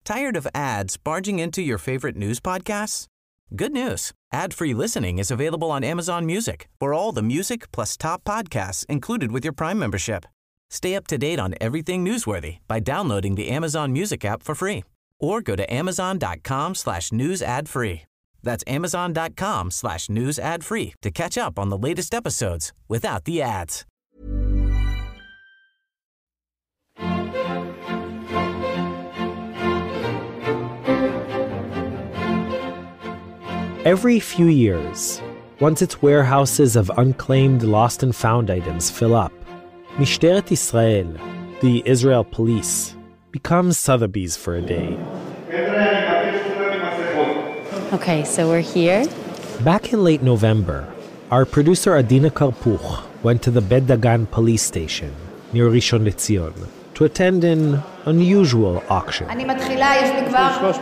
Tired of ads barging into your favorite news podcasts? Good news. Ad-free listening is available on Amazon Music for all the music plus top podcasts included with your Prime membership. Stay up to date on everything newsworthy by downloading the Amazon Music app for free or go to amazon.com/news ad free. That's amazon.com/news ad free to catch up on the latest episodes without the ads. Every few years, once its warehouses of unclaimed lost and found items fill up, Mishteret Israel, the Israel police, becomes Sotheby's for a day. Okay, so we're here. Back in late November, our producer Adina Karpuch went to the Bet Dagan police station near Rishon LeZion to attend an unusual auction. אני מתחילה, יש לי כבר...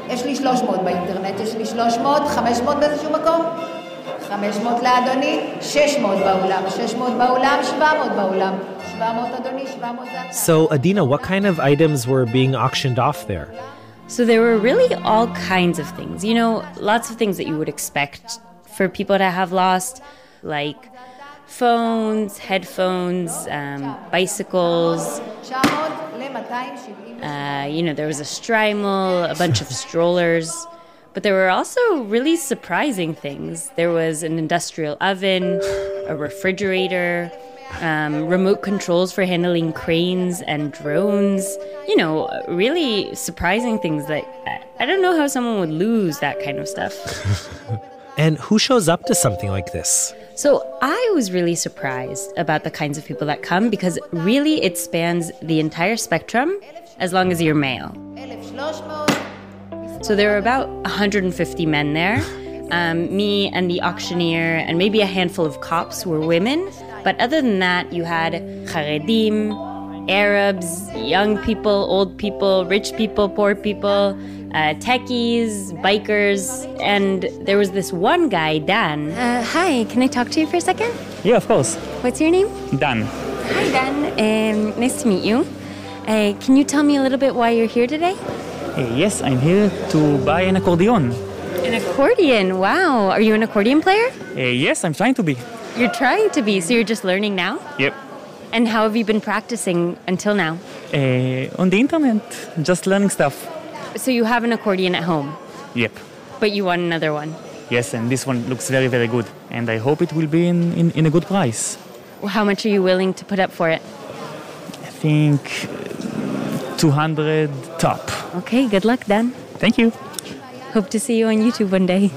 יש לי 300 באינטרנט, יש לי 300, 500 באיזשהו מקום, 500 לאדוני, 600 באולם, 600 באולם, 700 באולם, 700 אדוני, 700 זה... So, Adina, what kind of items were being auctioned off there? So there were really all kinds of things. You know, lots of things that you would expect for people to have lost, like phones, headphones, bicycles. There was a Strymel, a bunch of strollers. But there were also really surprising things. There was an industrial oven, a refrigerator, remote controls for handling cranes and drones. Really surprising things that I don't know how someone would lose that kind of stuff. And who shows up to something like this? So I was really surprised about the kinds of people that come because really it spans the entire spectrum as long as you're male. So there were about 150 men there. Me and the auctioneer and maybe a handful of cops were women. But other than that, you had Haredim, Arabs, young people, old people, rich people, poor people, techies, bikers, and there was this one guy, Dan. Hi, can I talk to you for a second? Yeah, of course. What's your name? Dan. Hi, Dan. Nice to meet you. Can you tell me a little bit why you're here today? Yes, I'm here to buy an accordion. An accordion? Wow. Are you an accordion player? Yes, I'm trying to be. You're trying to be, so you're just learning now? Yep. And how have you been practicing until now? On the internet, just learning stuff. So you have an accordion at home? Yep. But you want another one? Yes, and this one looks very, very good. And I hope it will be in a good price. How much are you willing to put up for it? I think 200 top. Okay, good luck, Dan. Thank you. Hope to see you on YouTube one day.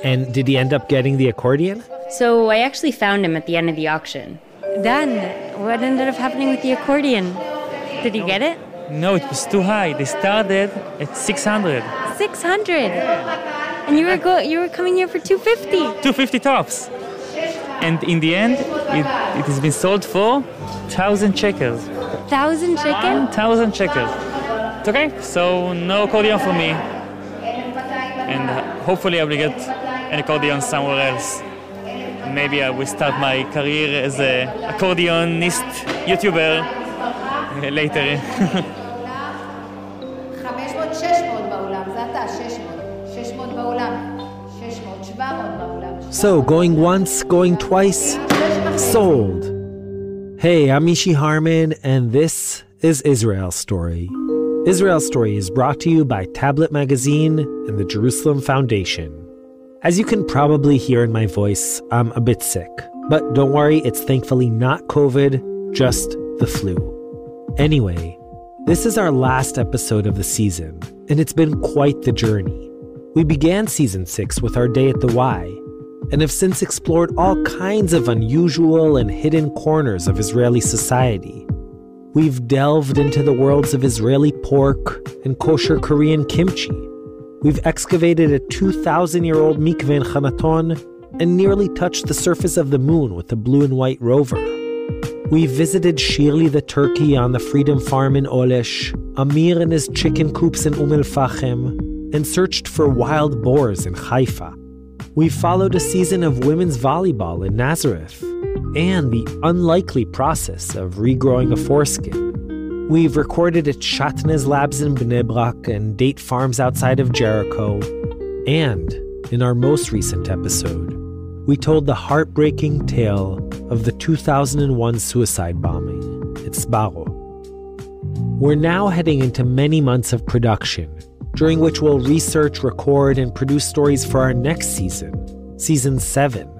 And did he end up getting the accordion? So I actually found him at the end of the auction. Dan, what ended up happening with the accordion? Did he get it? No, it was too high. They started at 600. 600? And you were coming here for 250? 250 tops. And in the end, it has been sold for 1,000 shekels. 1,000 shekels? 1,000 shekels. It's okay, so no accordion for me. And hopefully I will get an accordion somewhere else. Maybe I will start my career as an accordionist YouTuber later. 500, 600 בעולם, זה אתה, 600 בעולם, 600, 700 בעולם. So, going once, going twice, sold. Hey, I'm Mishy Harman, and this is Israel Story. Israel Story is brought to you by Tablet Magazine and the Jerusalem Foundation. As you can probably hear in my voice, I'm a bit sick. But don't worry, it's thankfully not COVID, just the flu. Anyway, this is our last episode of the season, and it's been quite the journey. We began season 6 with our day at the Y, and have since explored all kinds of unusual and hidden corners of Israeli society. We've delved into the worlds of Israeli pork and kosher Korean kimchi. We've excavated a 2,000-year-old mikveh in Hanaton and nearly touched the surface of the moon with a blue and white rover. We visited Shirley the turkey on the Freedom Farm in Olesh, Amir and his chicken coops in Umm-el-Fachem, and searched for wild boars in Haifa. We followed a season of women's volleyball in Nazareth, and the unlikely process of regrowing a foreskin. We've recorded at Shatnez Labs in Bnei Brak and date farms outside of Jericho. And in our most recent episode, we told the heartbreaking tale of the 2001 suicide bombing at Sbarro. We're now heading into many months of production, during which we'll research, record, and produce stories for our next season, Season 7.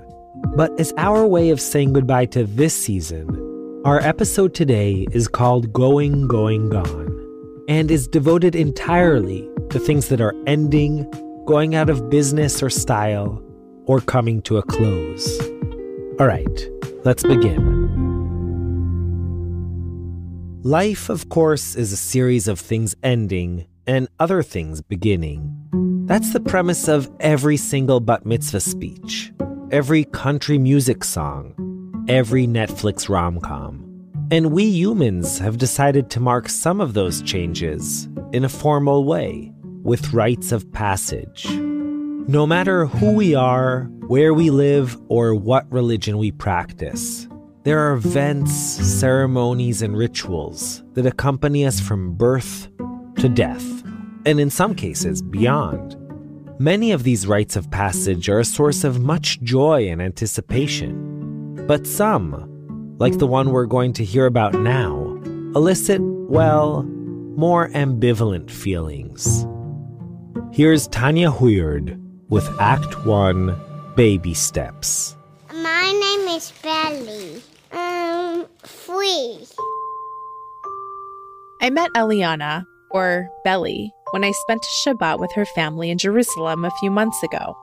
But as our way of saying goodbye to this season, our episode today is called Going, Going, Gone, and is devoted entirely to things that are ending, going out of business or style, or coming to a close. All right, let's begin. Life, of course, is a series of things ending and other things beginning. That's the premise of every single bat mitzvah speech, every country music song, every Netflix rom-com. And we humans have decided to mark some of those changes in a formal way, with rites of passage. No matter who we are, where we live, or what religion we practice, there are events, ceremonies, and rituals that accompany us from birth to death, and in some cases, beyond. Many of these rites of passage are a source of much joy and anticipation. But some, like the one we're going to hear about now, elicit, well, more ambivalent feelings. Here's Tanya Huyard with Act 1, Baby Steps. My name is Belly. 3. I met Eliana, or Belly, when I spent a Shabbat with her family in Jerusalem a few months ago.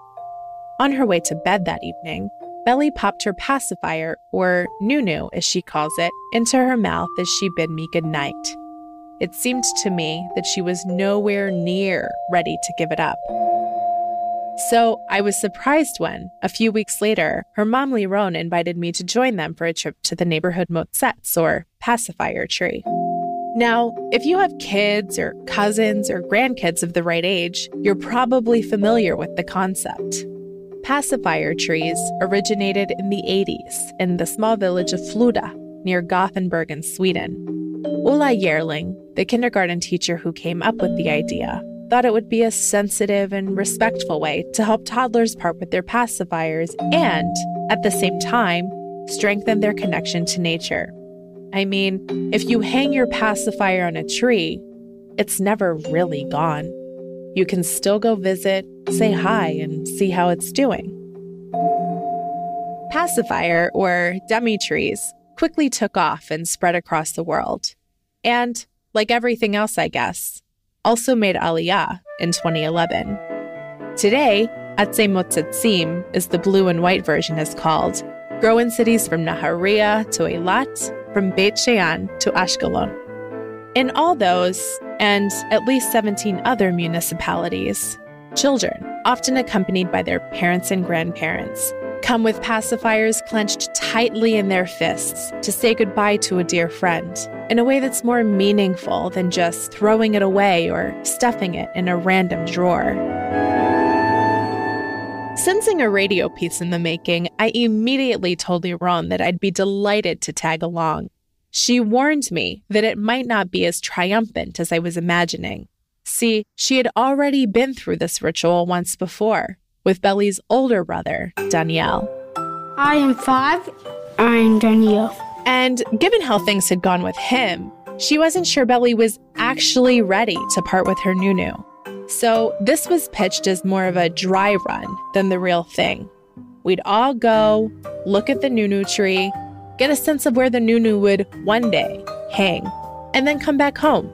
On her way to bed that evening, Belly popped her pacifier, or nunu as she calls it, into her mouth as she bid me goodnight. It seemed to me that she was nowhere near ready to give it up. So I was surprised when, a few weeks later, her mom Liron invited me to join them for a trip to the neighborhood motzetz, or pacifier tree. Now, if you have kids or cousins or grandkids of the right age, you're probably familiar with the concept. Pacifier trees originated in the 80s in the small village of Floda, near Gothenburg in Sweden. Ulla Yerling, the kindergarten teacher who came up with the idea, thought it would be a sensitive and respectful way to help toddlers part with their pacifiers and, at the same time, strengthen their connection to nature. I mean, if you hang your pacifier on a tree, it's never really gone. You can still go visit, say hi, and see how it's doing. Pacifier, or dummy trees, quickly took off and spread across the world. And, like everything else, I guess, also made Aliyah in 2011. Today, Atzei Motzetzim, as the blue and white version is called, grow in cities from Nahariya to Eilat, from Beit Shean to Ashkelon. In all those, and at least 17 other municipalities, children, often accompanied by their parents and grandparents, come with pacifiers clenched tightly in their fists to say goodbye to a dear friend in a way that's more meaningful than just throwing it away or stuffing it in a random drawer. Sensing a radio piece in the making, I immediately told Liron that I'd be delighted to tag along. She warned me that it might not be as triumphant as I was imagining. See, she had already been through this ritual once before, with Belly's older brother, Daniel. I am 5. I'm Daniel. And given how things had gone with him, she wasn't sure Belly was actually ready to part with her nunu. So this was pitched as more of a dry run than the real thing. We'd all go, look at the nunu tree, get a sense of where the nunu would one day hang, and then come back home.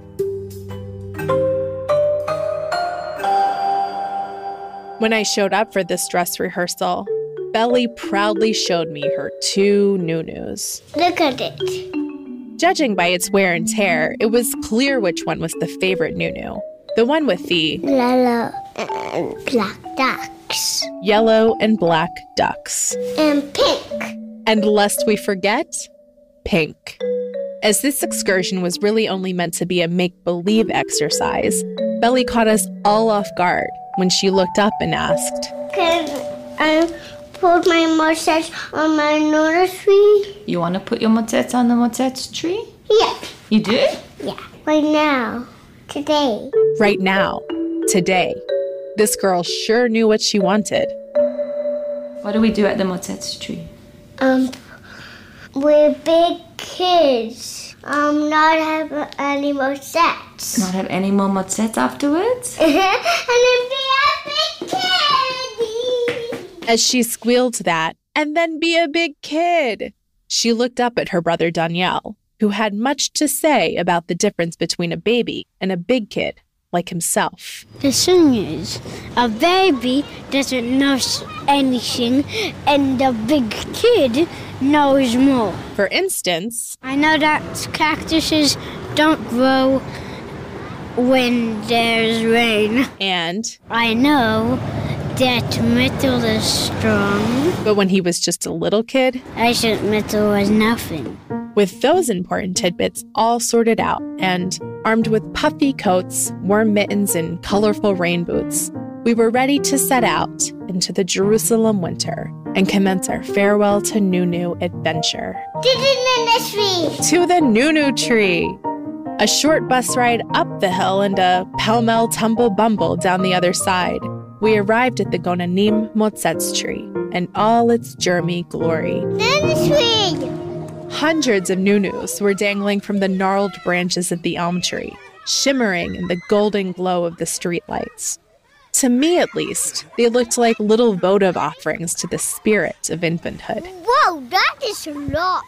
When I showed up for this dress rehearsal, Belly proudly showed me her 2 nunus. Look at it. Judging by its wear and tear, it was clear which one was the favorite nunu. The one with the Yellow and black ducks. Yellow and black ducks. And pink. And lest we forget, pink. As this excursion was really only meant to be a make-believe exercise, Belly caught us all off guard when she looked up and asked, Can I put my motzetz on my nunu tree? You want to put your motzetz on the motzetz tree? Yeah. You do? Yeah. Right now. Today. Right now. Today. This girl sure knew what she wanted. What do we do at the motzetz tree? We're big kids. Not have any more sets. Not have any more motzetz afterwards? And then be a big kid. As she squealed that, and then be a big kid, she looked up at her brother Daniel, who had much to say about the difference between a baby and a big kid like himself. The thing is, a baby doesn't know anything, and the big kid knows more. For instance, I know that cactuses don't grow when there's rain. And I know that metal is strong. but when he was just a little kid, I thought metal was nothing. with those important tidbits all sorted out and armed with puffy coats, warm mittens, and colorful rain boots, we were ready to set out into the Jerusalem winter and commence our farewell to Nunu adventure. To the Nunu tree! A short bus ride up the hill and a pell-mell tumble-bumble down the other side. We arrived at the Gonanim Motzetz tree and all its germy glory. Hundreds of nunus were dangling from the gnarled branches of the elm tree, shimmering in the golden glow of the streetlights. To me, at least, they looked like little votive offerings to the spirit of infanthood. Whoa, that is a lot.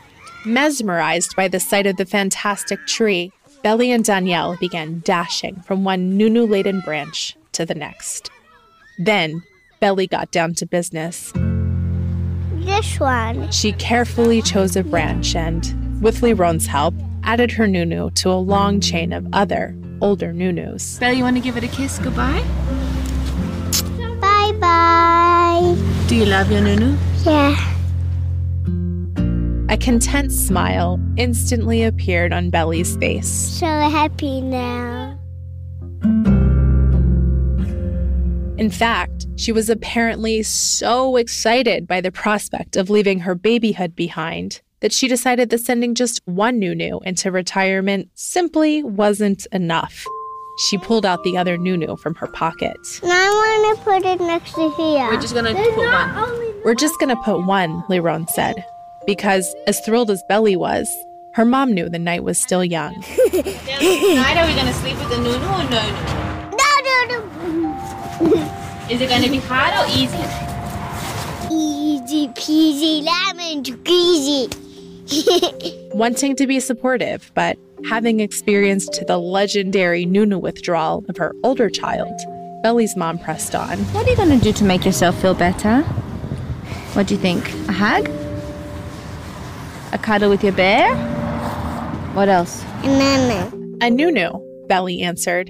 Mesmerized by the sight of the fantastic tree, Belly and Danielle began dashing from one nunu-laden branch to the next. Then, Belly got down to business. This one. She carefully chose a branch and, with Liron's help, added her nunu to a long chain of other, older nunus. Belle, you want to give it a kiss goodbye? Bye-bye. Do you love your nunu? Yeah. A content smile instantly appeared on Belly's face. So happy now. In fact, she was apparently so excited by the prospect of leaving her babyhood behind that she decided that sending just one nunu into retirement simply wasn't enough. She pulled out the other nunu from her pocket. And I want to put it next to here. We're just going to put one. We're just going to put one, Liron said, because as thrilled as Belly was, her mom knew the night was still young. Tonight, are we going to sleep with the nunu or no? Is it going to be hard or easy? Easy peasy lemon squeezy. Wanting to be supportive, but having experienced the legendary nunu withdrawal of her older child, Belly's mom pressed on. What are you going to do to make yourself feel better? What do you think? A hug? A cuddle with your bear? What else? A nunu, Belly answered.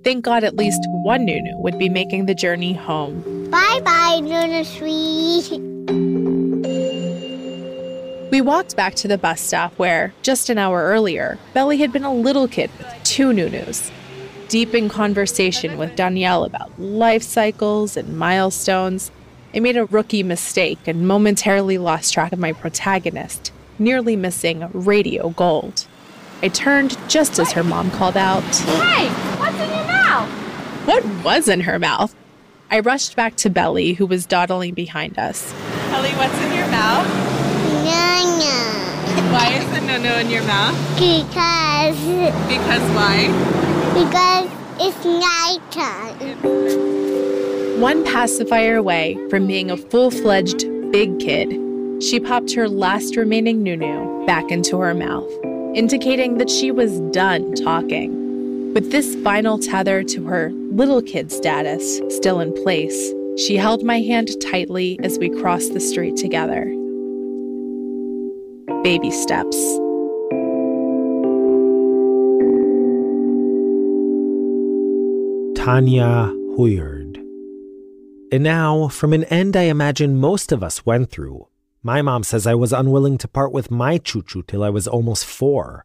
Thank God at least one nunu would be making the journey home. Bye-bye, Nunu Sweet. We walked back to the bus stop where, just an hour earlier, Belly had been a little kid with two nunus, deep in conversation with Danielle about life cycles and milestones. I made a rookie mistake and momentarily lost track of my protagonist, nearly missing radio gold. I turned just as her mom called out, Hey, what's in your mouth? What was in her mouth? I rushed back to Belly, who was dawdling behind us. Ellie, what's in your mouth? Why is the no-no in your mouth? Because why? it's nighttime. One pacifier away from being a full-fledged big kid, she popped her last remaining nunu back into her mouth, indicating that she was done talking. With this final tether to her little kid status still in place, she held my hand tightly as we crossed the street together. Baby steps. Tanya Huyard. And now, from an end I imagine most of us went through. My mom says I was unwilling to part with my choo-choo till I was almost 4.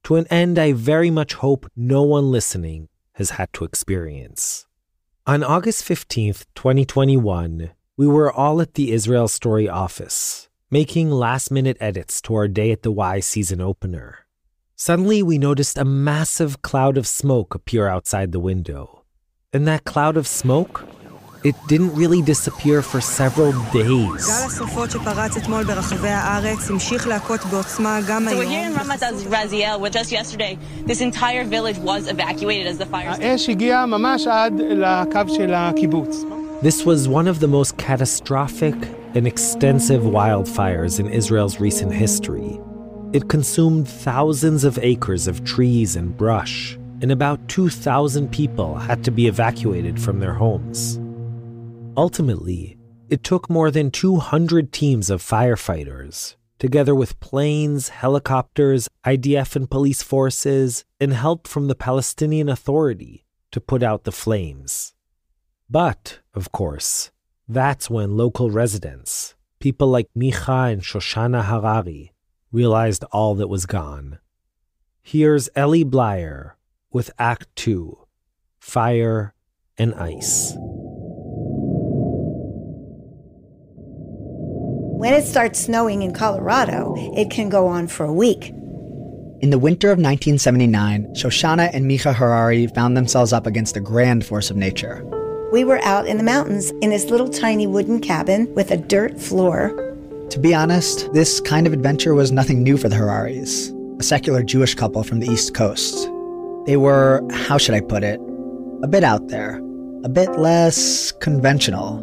To an end I very much hope no one listening has had to experience. On August 15th, 2021, we were all at the Israel Story office, making last-minute edits to our Day at the Y season opener. Suddenly, we noticed a massive cloud of smoke appear outside the window. And that cloud of smoke, it didn't really disappear for several days. So we're here in Ramat Raziel, where just yesterday, this entire village was evacuated as the fires... This was one of the most catastrophic and extensive wildfires in Israel's recent history. It consumed thousands of acres of trees and brush, and about 2,000 people had to be evacuated from their homes. Ultimately, it took more than 200 teams of firefighters, together with planes, helicopters, IDF and police forces, and help from the Palestinian Authority to put out the flames. But, of course, that's when local residents, people like Micha and Shoshana Harari, realized all that was gone. Here's Eli Bleier with Act 2, Fire and Ice. When it starts snowing in Colorado, it can go on for a week. In the winter of 1979, Shoshana and Micha Harari found themselves up against a grand force of nature. We were out in the mountains in this little tiny wooden cabin with a dirt floor. To be honest, this kind of adventure was nothing new for the Hararis, a secular Jewish couple from the East Coast. They were, how should I put it, a bit out there, a bit less conventional.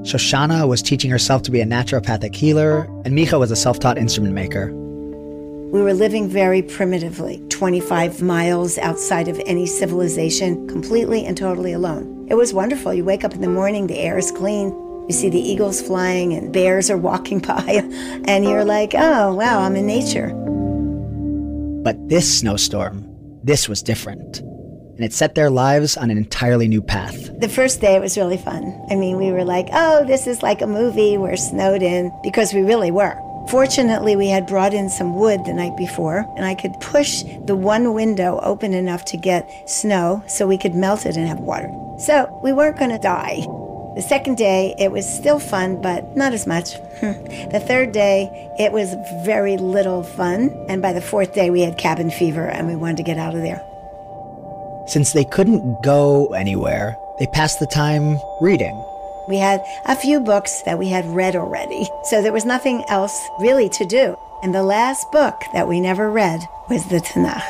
Shoshana was teaching herself to be a naturopathic healer, and Micha was a self-taught instrument maker. We were living very primitively, 25 miles outside of any civilization, completely and totally alone. It was wonderful. You wake up in the morning, the air is clean, you see the eagles flying and bears are walking by, and you're like, oh, wow, I'm in nature. But this snowstorm, this was different. And it set their lives on an entirely new path. The first day, it was really fun. I mean, we were like, oh, this is like a movie, we're snowed in, because we really were. Fortunately, we had brought in some wood the night before, and I could push the one window open enough to get snow so we could melt it and have water. So we weren't going to die. The second day, it was still fun, but not as much. The third day, it was very little fun, and by the fourth day, we had cabin fever, and we wanted to get out of there. Since they couldn't go anywhere, they passed the time reading. We had a few books that we had read already, so there was nothing else really to do. And the last book that we never read was the Tanakh.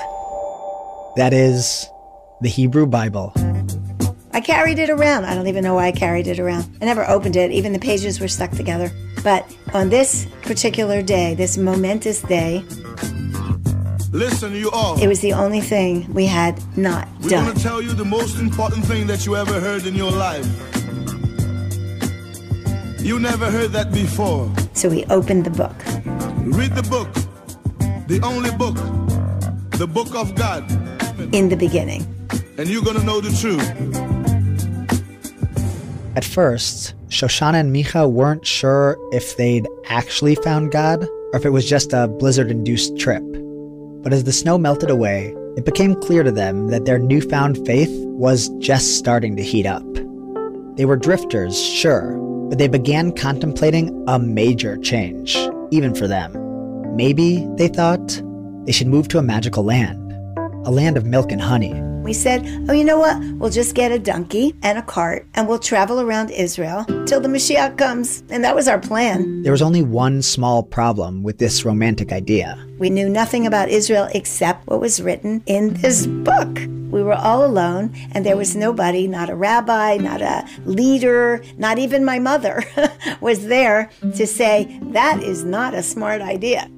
That is, the Hebrew Bible. I carried it around. I don't even know why I carried it around. I never opened it. Even the pages were stuck together. But on this particular day, this momentous day, listen, you all. It was the only thing we had not done. We're going to tell you the most important thing that you ever heard in your life. You never heard that before. So we opened the book. Read the book. The only book. The book of God. In the beginning. And you're going to know the truth. At first, Shoshana and Micha weren't sure if they'd actually found God or if it was just a blizzard-induced trip. But as the snow melted away, it became clear to them that their newfound faith was just starting to heat up. They were drifters, sure, but they began contemplating a major change, even for them. Maybe, they thought, they should move to a magical land, a land of milk and honey. We said, oh, you know what? We'll just get a donkey and a cart, and we'll travel around Israel till the Mashiach comes. And that was our plan. There was only one small problem with this romantic idea. We knew nothing about Israel except what was written in this book. We were all alone, and there was nobody, not a rabbi, not a leader, not even my mother, was there to say, that is not a smart idea.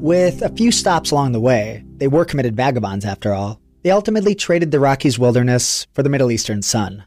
With a few stops along the way, they were committed vagabonds after all. They ultimately traded the Rockies wilderness for the Middle Eastern sun.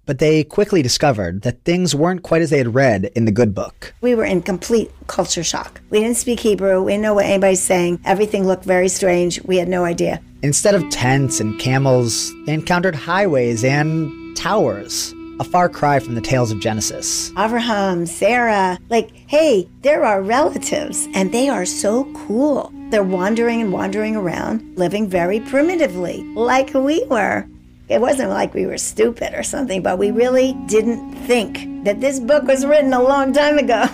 But they quickly discovered that things weren't quite as they had read in the good book. We were in complete culture shock. We didn't speak Hebrew. We didn't know what anybody's saying. Everything looked very strange. We had no idea. Instead of tents and camels, they encountered highways and towers. A far cry from the tales of Genesis. Abraham, Sarah, like, hey, they're our relatives, and they are so cool. They're wandering and wandering around, living very primitively, like we were. It wasn't like we were stupid or something, but we really didn't think that this book was written a long time ago.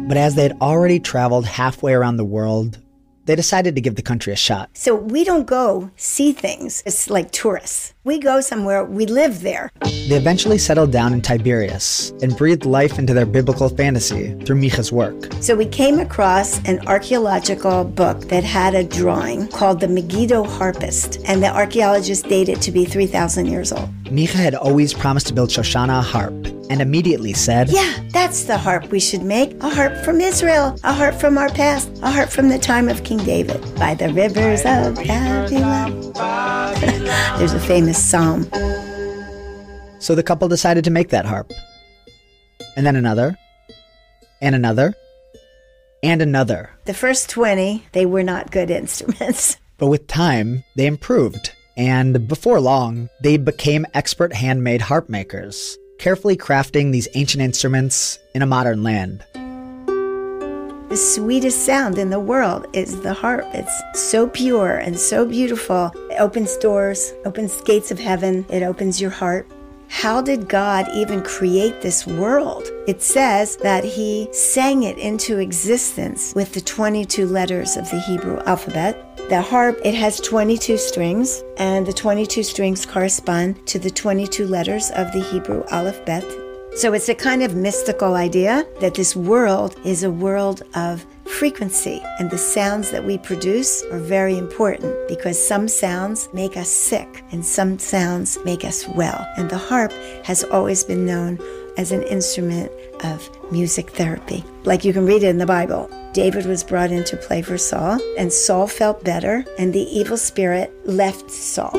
But as they had already traveled halfway around the world, they decided to give the country a shot. So we don't go see things. It's like tourists. We go somewhere, we live there. They eventually settled down in Tiberias and breathed life into their biblical fantasy through Micha's work. So we came across an archaeological book that had a drawing called the Megiddo Harpist, and the archaeologists date it to be 3,000 years old. Micha had always promised to build Shoshana a harp, and immediately said, "Yeah, that's the harp we should make. A harp from Israel, a harp from our past, a harp from the time of King David, by the rivers of Babylon." There's a famous psalm. So the couple decided to make that harp. And then another, and another, and another. The first 20, they were not good instruments. But with time, they improved. And before long, they became expert handmade harp makers, carefully crafting these ancient instruments in a modern land. The sweetest sound in the world is the harp. It's so pure and so beautiful. It opens doors, opens gates of heaven. It opens your heart. How did God even create this world? It says that he sang it into existence with the 22 letters of the Hebrew alphabet. The harp, it has 22 strings, and the 22 strings correspond to the 22 letters of the Hebrew alphabet. So it's a kind of mystical idea that this world is a world of frequency, and the sounds that we produce are very important because some sounds make us sick and some sounds make us well. And the harp has always been known as an instrument of music therapy. Like you can read it in the Bible. David was brought in to play for Saul, and Saul felt better, and the evil spirit left Saul.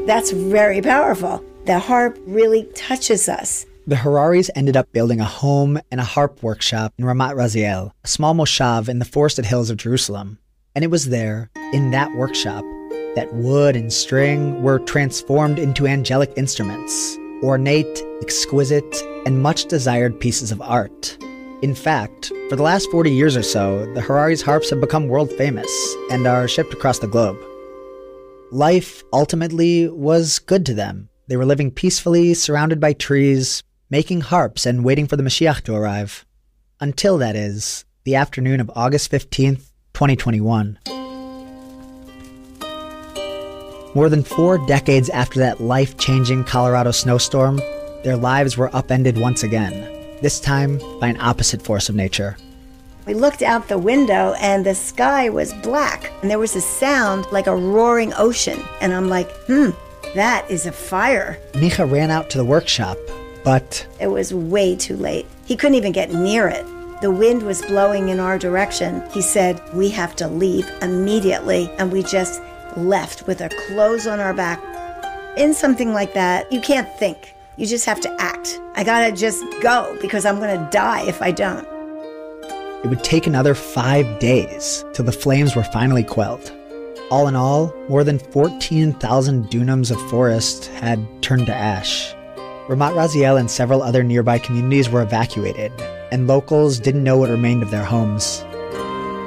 That's very powerful. The harp really touches us. The Hararis ended up building a home and a harp workshop in Ramat Raziel, a small moshav in the forested hills of Jerusalem. And it was there, in that workshop, that wood and string were transformed into angelic instruments, ornate, exquisite, and much desired pieces of art. In fact, for the last 40 years or so, the Hararis' harps have become world famous and are shipped across the globe. Life, ultimately, was good to them. They were living peacefully, surrounded by trees, making harps and waiting for the Mashiach to arrive. Until, that is, the afternoon of August 15th, 2021. More than 4 decades after that life-changing Colorado snowstorm, their lives were upended once again, this time by an opposite force of nature. We looked out the window and the sky was black, and there was a sound like a roaring ocean. And I'm like, that is a fire. Micha ran out to the workshop, but it was way too late. He couldn't even get near it. The wind was blowing in our direction. He said, "We have to leave immediately." And we just left with our clothes on our back. In something like that, you can't think. You just have to act. I gotta just go because I'm gonna die if I don't. It would take another 5 days till the flames were finally quelled. All in all, more than 14,000 dunams of forest had turned to ash. Ramat Raziel and several other nearby communities were evacuated, and locals didn't know what remained of their homes.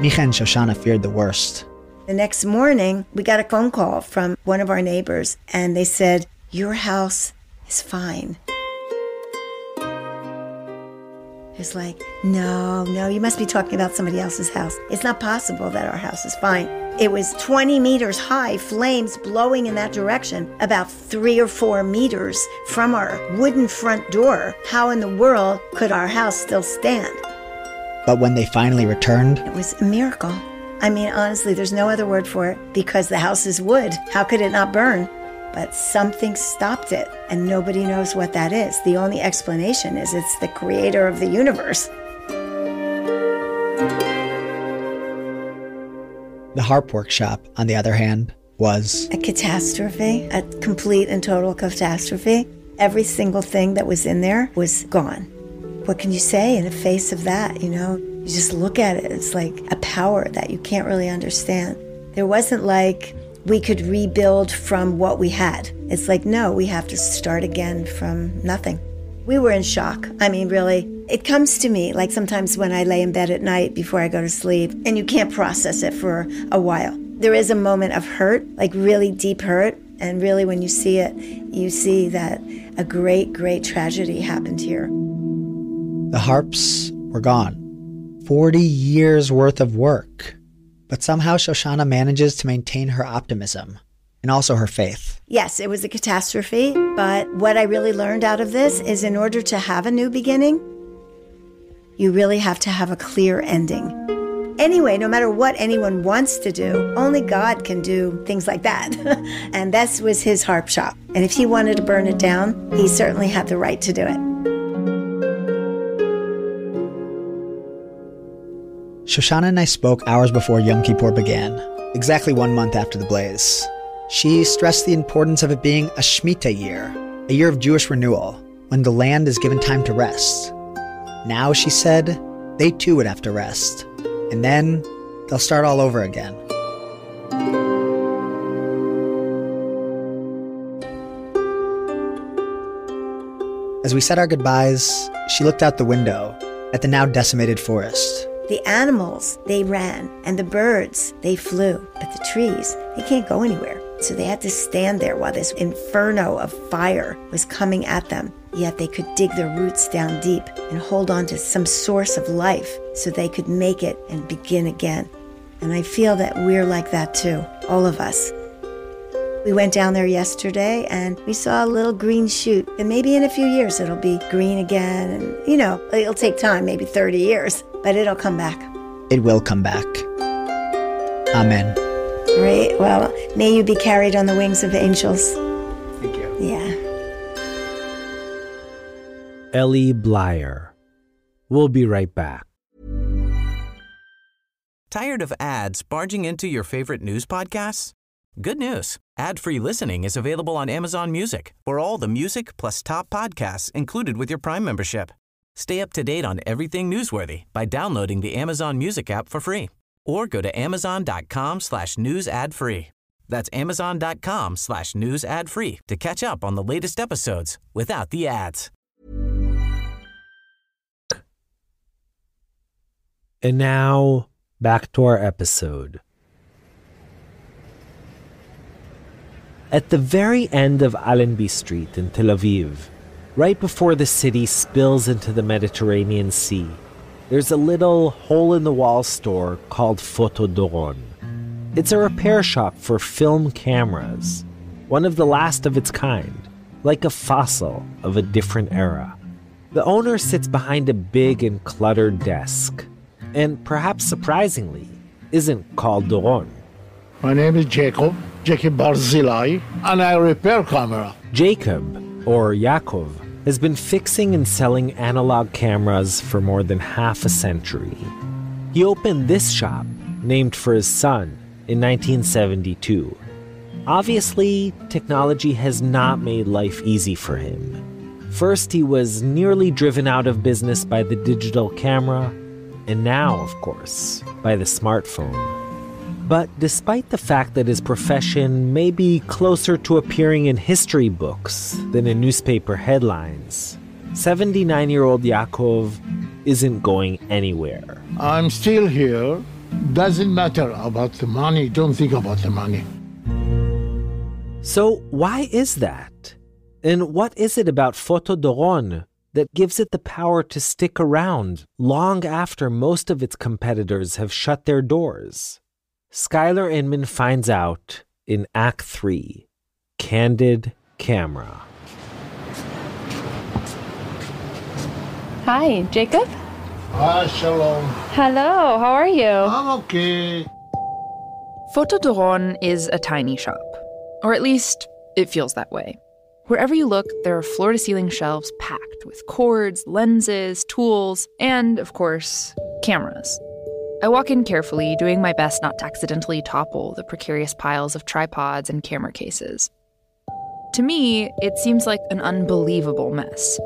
Micha and Shoshana feared the worst. The next morning, we got a phone call from one of our neighbors, and they said, "Your house is fine." It's like, no, you must be talking about somebody else's house. It's not possible that our house is fine. It was 20 meters high, flames blowing in that direction, about 3 or 4 meters from our wooden front door. How in the world could our house still stand? But when they finally returned, it was a miracle. I mean, honestly, there's no other word for it because the house is wood. How could it not burn? But something stopped it, and nobody knows what that is. The only explanation is it's the creator of the universe. The harp workshop, on the other hand, was a catastrophe, a complete and total catastrophe. Every single thing that was in there was gone. What can you say in the face of that, you know? You just look at it, it's like a power that you can't really understand. There wasn't like we could rebuild from what we had. It's like, no, we have to start again from nothing. We were in shock. I mean, really, it comes to me like sometimes when I lay in bed at night before I go to sleep, and you can't process it for a while. There is a moment of hurt, like really deep hurt, and really when you see it, you see that a great, great tragedy happened here. The harps were gone. 40 years worth of work. But somehow Shoshana manages to maintain her optimism and also her faith. Yes, it was a catastrophe, but what I really learned out of this is in order to have a new beginning, you really have to have a clear ending. Anyway, no matter what anyone wants to do, only God can do things like that. And that was his harp shop. And if he wanted to burn it down, he certainly had the right to do it. Shoshana and I spoke hours before Yom Kippur began, exactly 1 month after the blaze. She stressed the importance of it being a Shemitah year, a year of Jewish renewal, when the land is given time to rest. Now, she said, they too would have to rest. And then they'll start all over again. As we said our goodbyes, she looked out the window at the now decimated forest. The animals, they ran, and the birds, they flew. But the trees, they can't go anywhere. So they had to stand there while this inferno of fire was coming at them. Yet they could dig their roots down deep and hold on to some source of life so they could make it and begin again. And I feel that we're like that too, all of us. We went down there yesterday and we saw a little green shoot. And maybe in a few years it'll be green again. And, it'll take time, maybe 30 years, but it'll come back. It will come back. Amen. Great. Well, may you be carried on the wings of angels. Thank you. Yeah. Ellie Blyer. We'll be right back. Tired of ads barging into your favorite news podcasts? Good news. Ad-free listening is available on Amazon Music for all the music plus top podcasts included with your Prime membership. Stay up to date on everything newsworthy by downloading the Amazon Music app for free or go to amazon.com/news ad free. That's amazon.com/news ad free to catch up on the latest episodes without the ads. And now, back to our episode. At the very end of Allenby Street in Tel Aviv, right before the city spills into the Mediterranean Sea, there's a little hole-in-the-wall store called Photo Doron. It's a repair shop for film cameras, one of the last of its kind, like a fossil of a different era. The owner sits behind a big and cluttered desk, and perhaps surprisingly, isn't called Doron. My name is Jacob Barzilai, and I repair camera. Jacob, or Yaakov, has been fixing and selling analog cameras for more than half a century. He opened this shop, named for his son, in 1972. Obviously, technology has not made life easy for him. First, he was nearly driven out of business by the digital camera, and now, of course, by the smartphone. But despite the fact that his profession may be closer to appearing in history books than in newspaper headlines, 79-year-old Yaakov isn't going anywhere. I'm still here. Doesn't matter about the money. Don't think about the money. So why is that? And what is it about Photo Doron that gives it the power to stick around long after most of its competitors have shut their doors? Skylar Inman finds out in Act 3, Candid Camera. Hi, Jacob? Hi, shalom. Hello, how are you? I'm okay. Photo Doron is a tiny shop, or at least it feels that way. Wherever you look, there are floor-to-ceiling shelves packed with cords, lenses, tools, and, of course, cameras. I walk in carefully, doing my best not to accidentally topple the precarious piles of tripods and camera cases. To me, it seems like an unbelievable mess.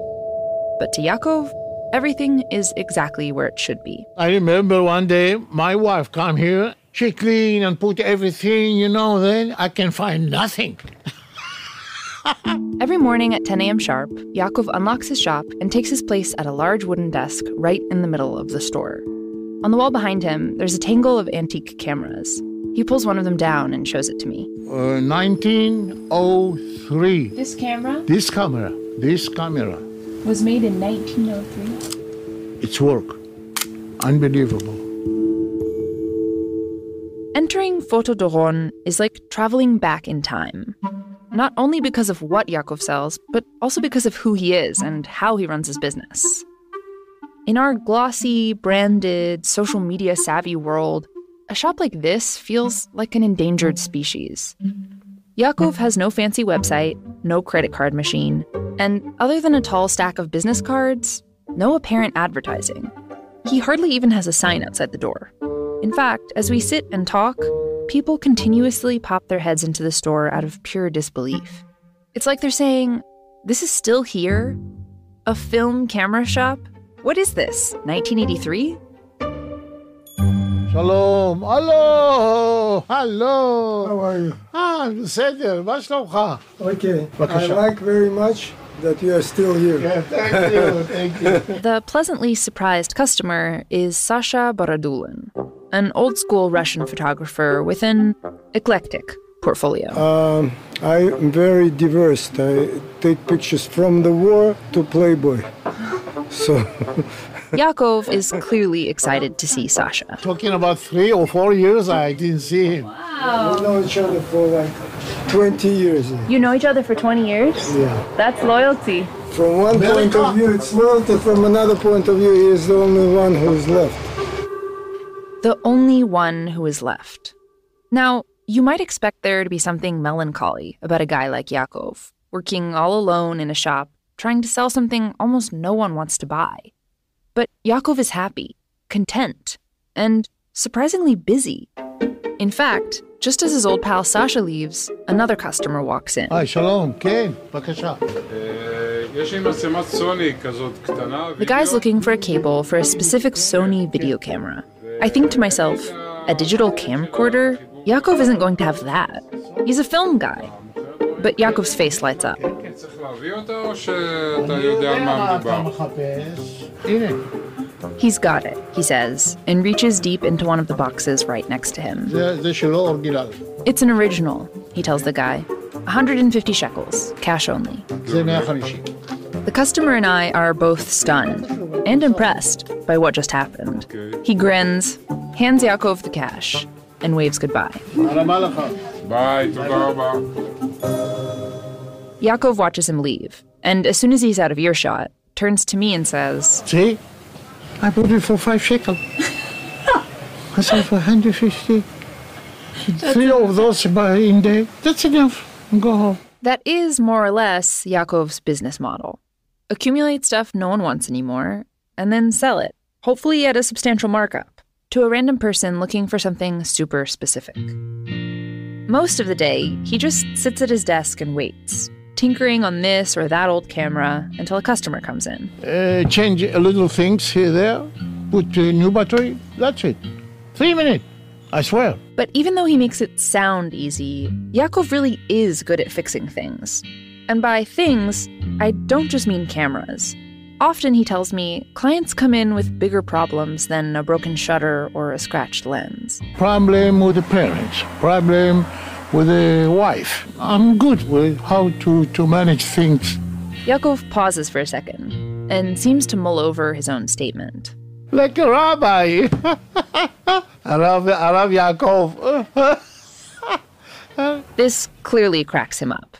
But to Yaakov, everything is exactly where it should be. I remember one day my wife came here. She cleaned and put everything, then I can find nothing. Every morning at 10 a.m. sharp, Yaakov unlocks his shop and takes his place at a large wooden desk right in the middle of the store. On the wall behind him, there's a tangle of antique cameras. He pulls one of them down and shows it to me. 1903. This camera? This camera. Was made in 1903? It's work. Unbelievable. Entering Photo Doron is like traveling back in time. Not only because of what Yaakov sells, but also because of who he is and how he runs his business. In our glossy, branded, social media savvy world, a shop like this feels like an endangered species. Yaakov has no fancy website, no credit card machine, and other than a tall stack of business cards, no apparent advertising. He hardly even has a sign outside the door. In fact, as we sit and talk, people continuously pop their heads into the store out of pure disbelief. It's like they're saying, "This is still here? A film camera shop? What is this, 1983? Shalom. Hello. How are you? בסדר, מה שלומך? Okay. בבקשה. I like very much that you are still here. Yeah, thank you, thank you. The pleasantly surprised customer is Sasha Borodulin, an old-school Russian photographer with an eclectic portfolio. I'm very diverse. I take pictures from the war to Playboy. So Yaakov is clearly excited to see Sasha. Talking about 3 or 4 years, I didn't see him. we know each other for like 20 years. You know each other for 20 years? Yeah. That's loyalty. From one point of view, it's loyalty. From another point of view, he is the only one who's left. The only one who is left. Now, you might expect there to be something melancholy about a guy like Yaakov, working all alone in a shop, trying to sell something almost no one wants to buy. But Yaakov is happy, content, and surprisingly busy. In fact, just as his old pal Sasha leaves, another customer walks in. Hi, shalom, כן, בבקשה. The guy's looking for a cable for a specific Sony video camera. I think to myself, a digital camcorder? Yaakov isn't going to have that. He's a film guy. But Yaakov's face lights up. He's got it, he says, and reaches deep into one of the boxes right next to him. It's an original, he tells the guy. 150 shekels, cash only. The customer and I are both stunned and impressed by what just happened. He grins, hands Yaakov the cash, and waves goodbye. Bye, toda raba. Yaakov watches him leave, and as soon as he's out of earshot, turns to me and says, See? I bought it for 5 shekels. I sold for 150. 3 of those in there. That's enough. Go home. That is more or less Yaakov's business model. Accumulate stuff no one wants anymore, and then sell it, hopefully at a substantial markup, to a random person looking for something super specific. Most of the day, he just sits at his desk and waits, tinkering on this or that old camera until a customer comes in. Change a little things here, there, put a new battery, that's it. 3 minutes, I swear. But even though he makes it sound easy, Yaakov really is good at fixing things. And by things, I don't just mean cameras. Often, he tells me, clients come in with bigger problems than a broken shutter or a scratched lens. Problem with the parents, problem with the wife. I'm good with how to manage things. Yaakov pauses for a second and seems to mull over his own statement. Like a rabbi. Arav Yaakov. This clearly cracks him up.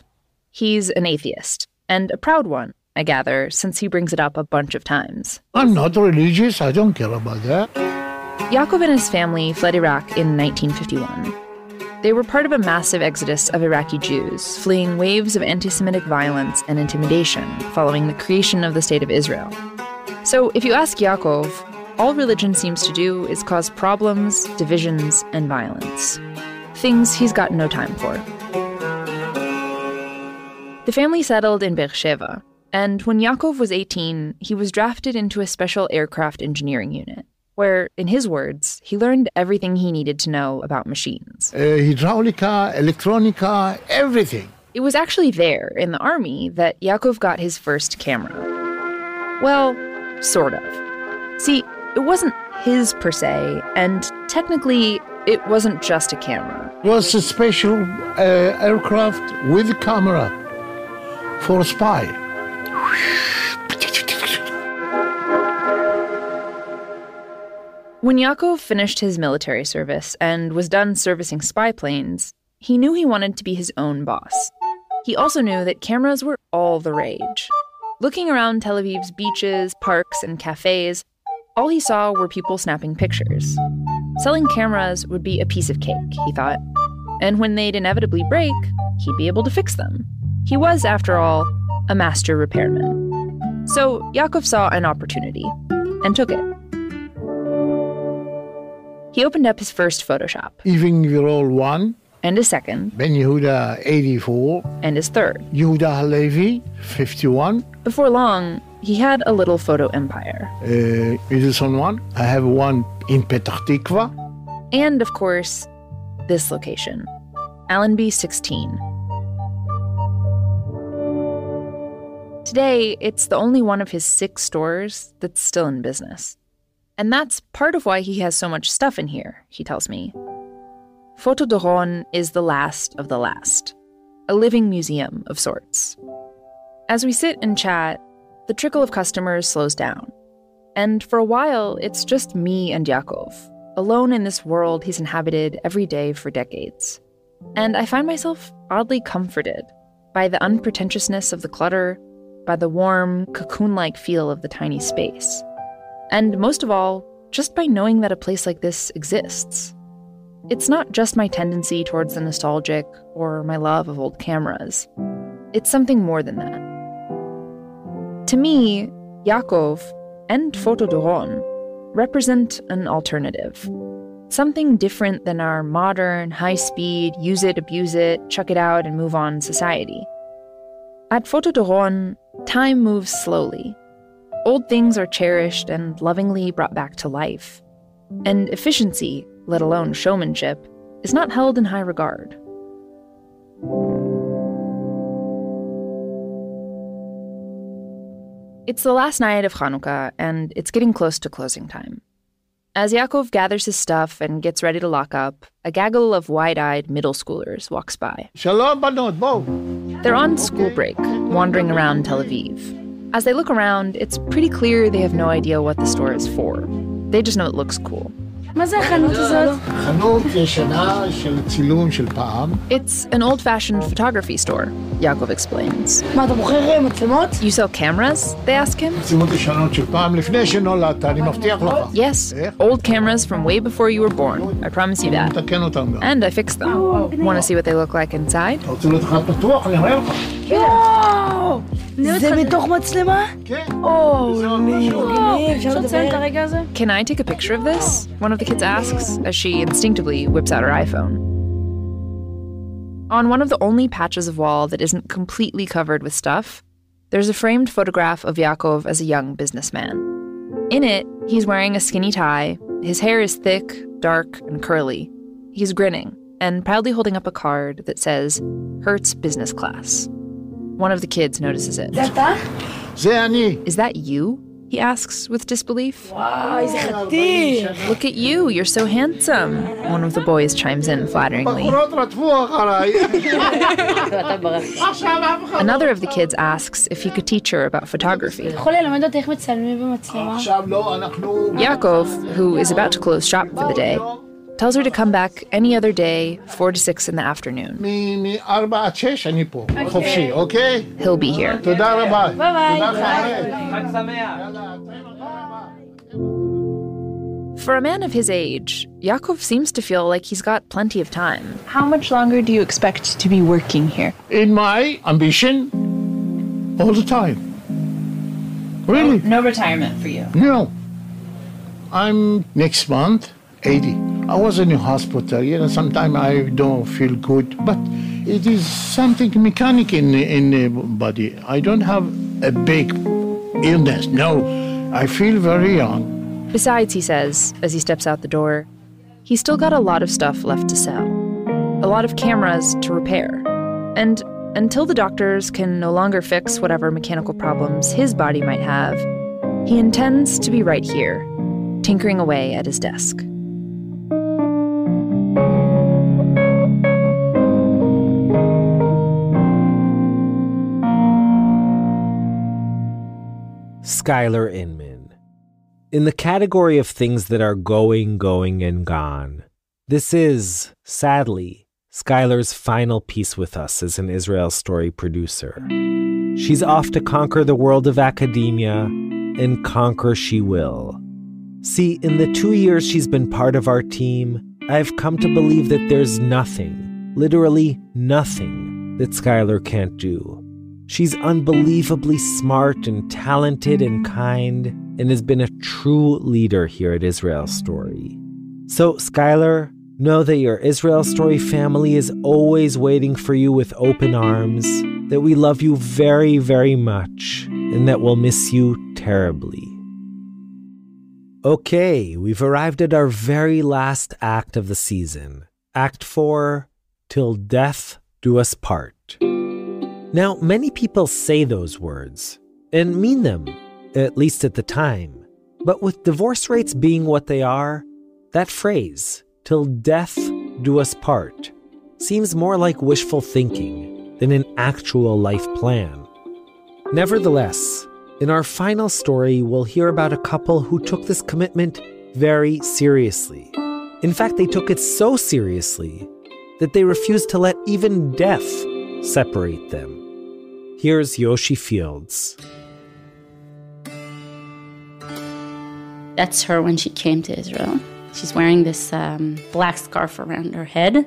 He's an atheist, and a proud one, I gather, since he brings it up a bunch of times. I'm not religious, I don't care about that. Yaakov and his family fled Iraq in 1951. They were part of a massive exodus of Iraqi Jews, fleeing waves of anti-Semitic violence and intimidation following the creation of the State of Israel. So if you ask Yaakov, all religion seems to do is cause problems, divisions, and violence. Things he's got no time for. The family settled in Beersheva, and when Yaakov was 18, he was drafted into a special aircraft engineering unit, where, in his words, he learned everything he needed to know about machines. Hydraulica, electronica, everything. It was actually there, in the army, that Yaakov got his first camera. Well, sort of. See, it wasn't his per se, and technically, it wasn't just a camera. It was a special aircraft with a camera for a spy. When Yaakov finished his military service and was done servicing spy planes, he knew he wanted to be his own boss. He also knew that cameras were all the rage. Looking around Tel Aviv's beaches, parks, and cafes, all he saw were people snapping pictures. Selling cameras would be a piece of cake, he thought. And when they'd inevitably break, he'd be able to fix them. He was, after all, a master repairman. So Yaakov saw an opportunity and took it. He opened up his first photo shop. Even Virol 1. And his second. Ben Yehuda 84. And his third. Yehuda Halevi 51. Before long, he had a little photo empire. Middleton 1. I have one in Petah Tikva. And, of course, this location, Allenby 16. Today, it's the only one of his 6 stores that's still in business. And that's part of why he has so much stuff in here, he tells me. Photo Doron is the last of the last, a living museum of sorts. As we sit and chat, the trickle of customers slows down. And for a while, it's just me and Yaakov, alone in this world he's inhabited every day for decades. And I find myself oddly comforted by the unpretentiousness of the clutter, by the warm, cocoon-like feel of the tiny space. And most of all, just by knowing that a place like this exists. It's not just my tendency towards the nostalgic or my love of old cameras. It's something more than that. To me, Yaakov and Photo Doron represent an alternative. Something different than our modern, high-speed, use it, abuse it, chuck it out and move on society. At Photo Doron, time moves slowly. Old things are cherished and lovingly brought back to life. And efficiency, let alone showmanship, is not held in high regard. It's the last night of Hanukkah, and it's getting close to closing time. As Yaakov gathers his stuff and gets ready to lock up, a gaggle of wide-eyed middle schoolers walks by. Shalom, banot, bo. They're on school break, wandering around Tel Aviv. As they look around, it's pretty clear they have no idea what the store is for. They just know it looks cool. מה זה החנות הזאת? חנות ישנה של צילום של פעם. It's an old-fashioned photography store, Yaakov explains. מה, אתה מוכר מצלמות? You sell cameras? They ask him. מצלמות ישנות של פעם לפני שנולדת, אני מבטיח לך. Yes, old cameras from way before you were born. I promise you that. מתקן אותם גם. And I fixed them. Want to see what they look like inside? אתה רוצה להיות אחד פתוח? אני אראה לך. יואו! זה מתוך מצלמה? כן. אפשר לציין את הרגע הזה? Can I take a picture of this? One of the kids asks as she instinctively whips out her iPhone. On one of the only patches of wall that isn't completely covered with stuff, there's a framed photograph of Yaakov as a young businessman. In it, he's wearing a skinny tie, his hair is thick, dark, and curly. He's grinning and proudly holding up a card that says, Hertz Business Class. One of the kids notices it. זה אני. Is that you? He asks with disbelief. וואו, איזה חתיך. Look at you, you're so handsome. One of the boys chimes in flatteringly. Another of the kids asks if he could teach her about photography. יכול ללמד אותי איך מצלמים במצלמה? Yaakov, who is about to close shop for the day, tells her to come back any other day, 4 to 6 in the afternoon. מ-4 עד 6 אני פה. חופשי, אוקיי? He'll be here. תודה רבה. For a man of his age, Yaakov seems to feel like he's got plenty of time. How much longer do you expect to be working here? In my ambition, all the time. Really? No retirement for you? No. I'm next month 80. I was in a hospital, sometimes I don't feel good, but it is something mechanic in the body. I don't have a big illness, no. I feel very young. Besides, he says, as he steps out the door, he's still got a lot of stuff left to sell. A lot of cameras to repair. And until the doctors can no longer fix whatever mechanical problems his body might have, he intends to be right here, tinkering away at his desk. Skylar Inman. In the category of things that are going, and gone, this is, sadly, Skylar's final piece with us as an Israel Story producer. She's off to conquer the world of academia, and conquer she will. See, in the 2 years she's been part of our team, I've come to believe that there's nothing, literally nothing, that Skylar can't do. She's unbelievably smart and talented and kind, and has been a true leader here at Israel Story. So, Skylar, know that your Israel Story family is always waiting for you with open arms, that we love you very, very much, and that we'll miss you terribly. Okay, we've arrived at our very last act of the season. Act 4, Till Death Do Us Part. Now, many people say those words, and mean them, at least at the time. But with divorce rates being what they are, that phrase, till death do us part, seems more like wishful thinking than an actual life plan. Nevertheless, in our final story, we'll hear about a couple who took this commitment very seriously. In fact, they took it so seriously that they refused to let even death separate them. Here's Yoshi Fields. That's her when she came to Israel. She's wearing this black scarf around her head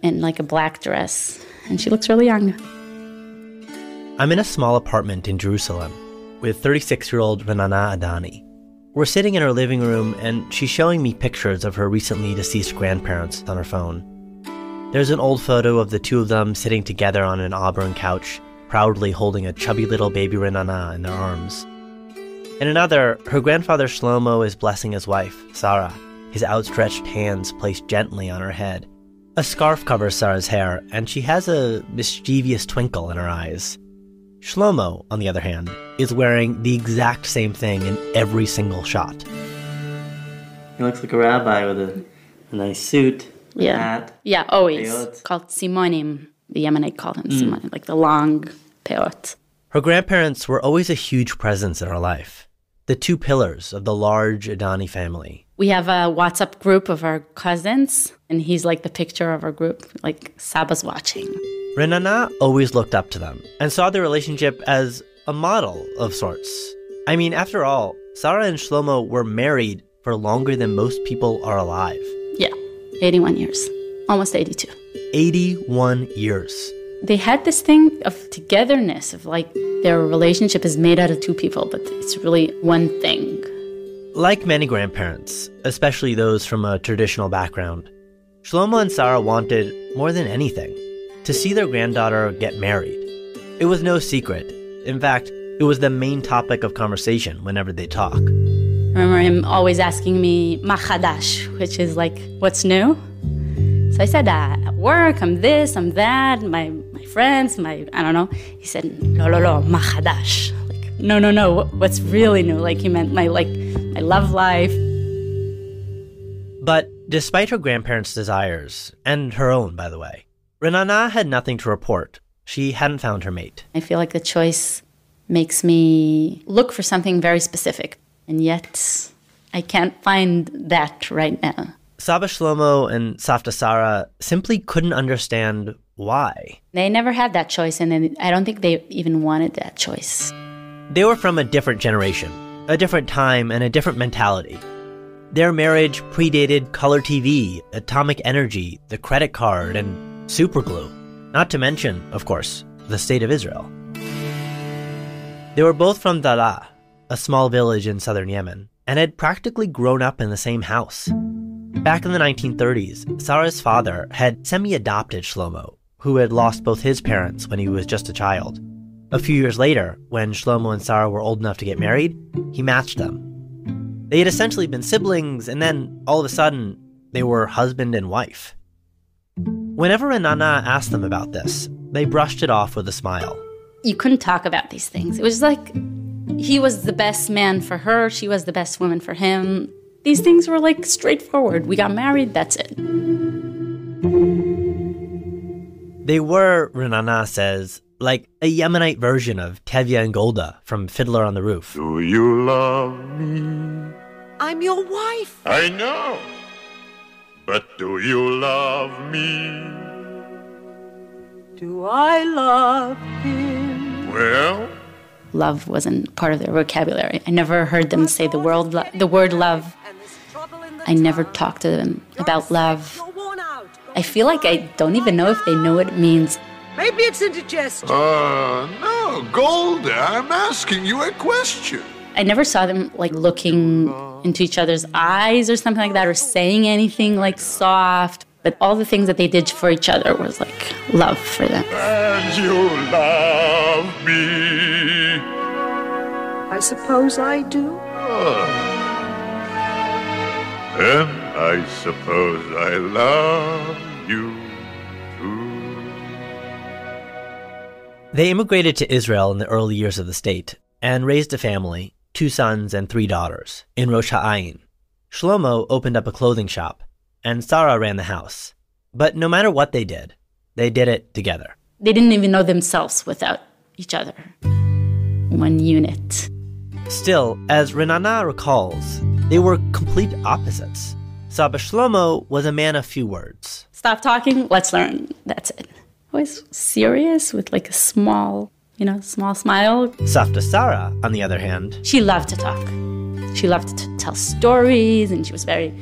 and like a black dress. And she looks really young. I'm in a small apartment in Jerusalem with 36-year-old Renana Adani. We're sitting in her living room and she's showing me pictures of her recently deceased grandparents on her phone. There's an old photo of the two of them sitting together on an auburn couch, proudly holding a chubby little baby Renana in their arms. In another, her grandfather Shlomo is blessing his wife, Sarah, his outstretched hands placed gently on her head. A scarf covers Sarah's hair, and she has a mischievous twinkle in her eyes. Shlomo, on the other hand, is wearing the exact same thing in every single shot. He looks like a rabbi with a nice suit, hat. Yeah, always. Peot. Called Simonim. The Yemenite called him Simonim, like the long peot. Her grandparents were always a huge presence in her life, the two pillars of the large Adani family. We have a WhatsApp group of our cousins, and he's like the picture of our group, like Saba's watching. Renana always looked up to them and saw their relationship as a model of sorts. I mean, after all, Sarah and Shlomo were married for longer than most people are alive. Yeah, 81 years, almost 82. 81 years. They had this thing of togetherness, of like their relationship is made out of two people, but it's really one thing. Like many grandparents, especially those from a traditional background, Shlomo and Sarah wanted, more than anything, to see their granddaughter get married. It was no secret. In fact, it was the main topic of conversation whenever they talk. I remember him always asking me, ma chadash, which is like, what's new? So I said, at work, I'm this, I'm that, my friends, I don't know. He said, lo, ma chadash. Like, no, what's really new? Like, he meant my love life. But despite her grandparents' desires, and her own, by the way, Renana had nothing to report. She hadn't found her mate. I feel like the choice makes me look for something very specific, and yet I can't find that right now. Saba Shlomo and Savta Sarah simply couldn't understand why. They never had that choice, and I don't think they even wanted that choice. They were from a different generation, a different time, and a different mentality. Their marriage predated color TV, atomic energy, the credit card, and superglue. Not to mention, of course, the state of Israel. They were both from Daraa, a small village in southern Yemen, and had practically grown up in the same house. Back in the 1930s, Sarah's father had semi-adopted Shlomo, who had lost both his parents when he was just a child. A few years later, when Shlomo and Sarah were old enough to get married, he matched them. They had essentially been siblings, and then, all of a sudden, they were husband and wife. Whenever Renana asked them about this, they brushed it off with a smile. You couldn't talk about these things. It was like he was the best man for her, she was the best woman for him. These things were like straightforward. We got married, that's it. They were, Renana says, like a Yemenite version of Tevye and Golda from Fiddler on the Roof. Do you love me? I'm your wife. I know. But do you love me? Do I love him? Well? Love wasn't part of their vocabulary. I never heard them say the word love. I never talked to them about love. I feel like I don't even know if they know what it means. Maybe it's indigestion. No, Golda, I'm asking you a question. I never saw them like looking into each other's eyes or something like that, or saying anything like soft. But all the things that they did for each other was like love for them. And you love me. I suppose I do. And I suppose I love you too. They immigrated to Israel in the early years of the state and raised a family, 2 sons and 3 daughters, in Rosh Ha'ayin. Shlomo opened up a clothing shop, and Sarah ran the house. But no matter what they did it together. They didn't even know themselves without each other. One unit. Still, as Renana recalls, they were complete opposites. Saba Shlomo was a man of few words. Stop talking, let's learn. That's it. Always serious with like a small smile. Savta Sarah, on the other hand, she loved to talk. She loved to tell stories, and she was very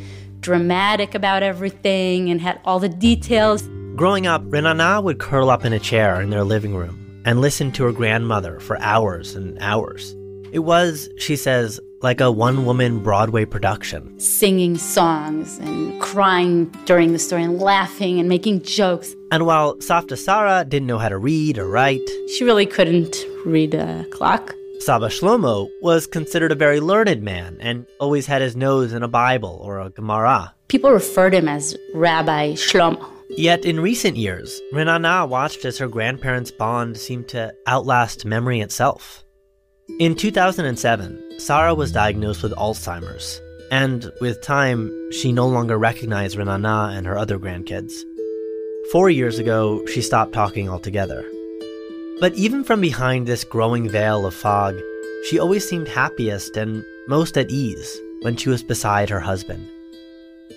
dramatic about everything and had all the details. Growing up, Renana would curl up in a chair in their living room and listen to her grandmother for hours and hours. It was, she says, like a one-woman Broadway production. Singing songs and crying during the story and laughing and making jokes. And while Savta Sarah didn't know how to read or write, she really couldn't read a clock. Saba Shlomo was considered a very learned man and always had his nose in a Bible or a Gemara. People referred him as Rabbi Shlomo. Yet in recent years, Renana watched as her grandparents' bond seemed to outlast memory itself. In 2007, Sarah was diagnosed with Alzheimer's, and with time, she no longer recognized Renana and her other grandkids. 4 years ago, she stopped talking altogether. But even from behind this growing veil of fog, she always seemed happiest and most at ease when she was beside her husband.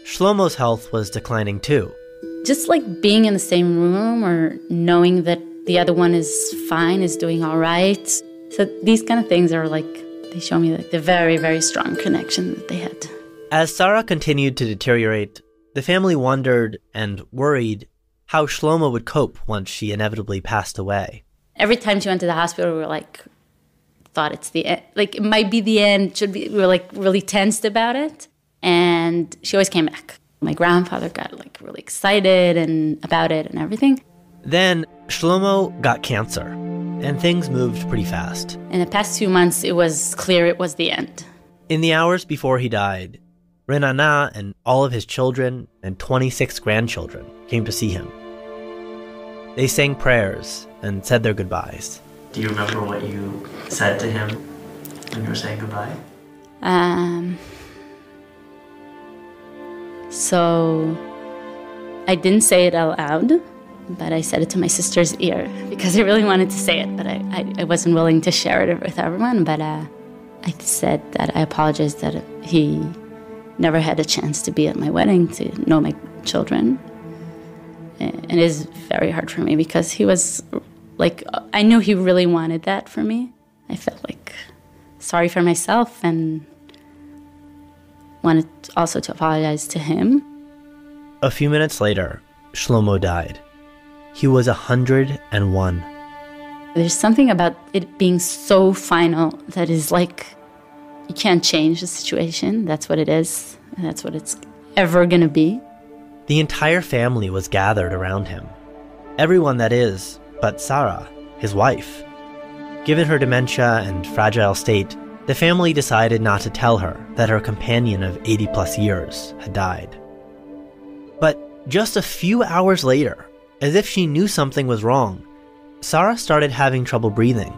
Shlomo's health was declining too. Just like being in the same room or knowing that the other one is fine, is doing all right. So these kind of things are like, they show me like the very, very strong connection that they had. As Sarah continued to deteriorate, the family wondered and worried how Shlomo would cope once she inevitably passed away. Every time she went to the hospital, we were like, thought it's the end. Like, it might be the end. We were like really tensed about it. And she always came back. My grandfather got like really excited about it and everything. Then Shlomo got cancer, and things moved pretty fast. In the past 2 months, it was clear it was the end. In the hours before he died, Renana and all of his children and 26 grandchildren came to see him. They sang prayers and said their goodbyes. Do you remember what you said to him when you were saying goodbye? So I didn't say it out loud, but I said it to my sister's ear because I really wanted to say it, but I wasn't willing to share it with everyone. But I said that I apologized that he never had a chance to be at my wedding, to know my children. And it is very hard for me because he was like, I knew he really wanted that for me. I felt like sorry for myself and wanted also to apologize to him. A few minutes later, Shlomo died. He was 101. There's something about it being so final that is like, you can't change the situation. That's what it is. And that's what it's ever going to be. The entire family was gathered around him. Everyone, that is, but Sarah, his wife. Given her dementia and fragile state, the family decided not to tell her that her companion of 80-plus years had died. But just a few hours later, as if she knew something was wrong, Sarah started having trouble breathing.